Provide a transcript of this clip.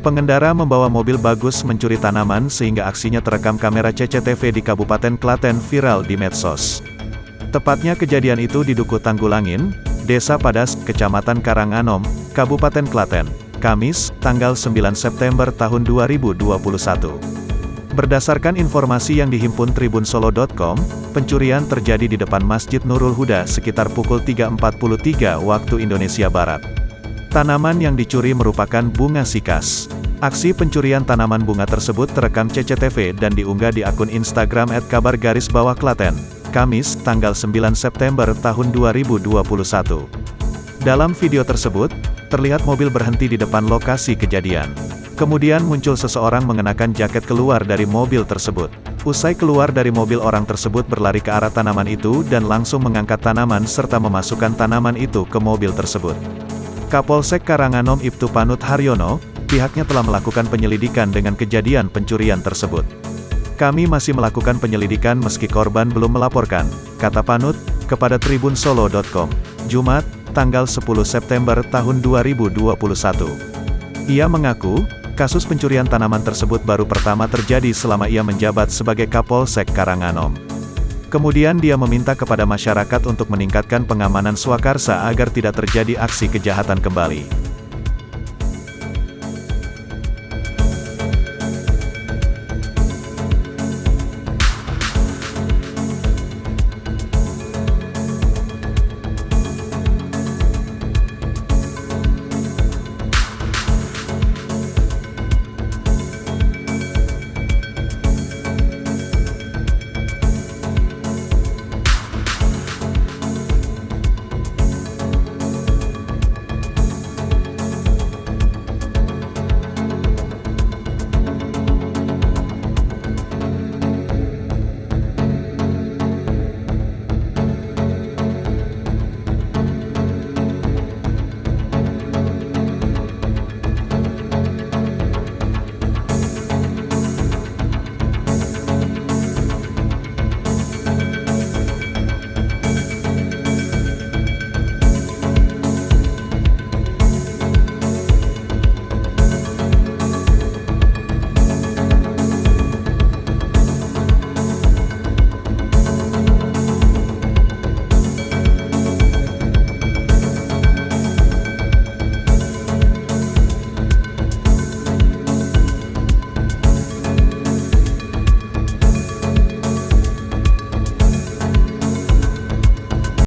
Pengendara membawa mobil bagus mencuri tanaman sehingga aksinya terekam kamera CCTV di Kabupaten Klaten viral di medsos. Tepatnya kejadian itu di Duku Tanggulangin, Desa Padas, Kecamatan Karanganom, Kabupaten Klaten, Kamis, tanggal 9 September tahun 2021. Berdasarkan informasi yang dihimpun tribunsolo.com, pencurian terjadi di depan Masjid Nurul Huda sekitar pukul 3.43 waktu Indonesia Barat. Tanaman yang dicuri merupakan bunga sikas. Aksi pencurian tanaman bunga tersebut terekam CCTV dan diunggah di akun Instagram @kabar_Klaten, Kamis, tanggal 9 September tahun 2021. Dalam video tersebut, terlihat mobil berhenti di depan lokasi kejadian. Kemudian muncul seseorang mengenakan jaket keluar dari mobil tersebut. Usai keluar dari mobil, orang tersebut berlari ke arah tanaman itu dan langsung mengangkat tanaman serta memasukkan tanaman itu ke mobil tersebut. Kapolsek Karanganom Ibtu Panut Haryono, pihaknya telah melakukan penyelidikan dengan kejadian pencurian tersebut. Kami masih melakukan penyelidikan meski korban belum melaporkan, kata Panut, kepada tribunsolo.com, Jumat, tanggal 10 September tahun 2021. Ia mengaku, kasus pencurian tanaman tersebut baru pertama terjadi selama ia menjabat sebagai Kapolsek Karanganom. Kemudian dia meminta kepada masyarakat untuk meningkatkan pengamanan swakarsa agar tidak terjadi aksi kejahatan kembali.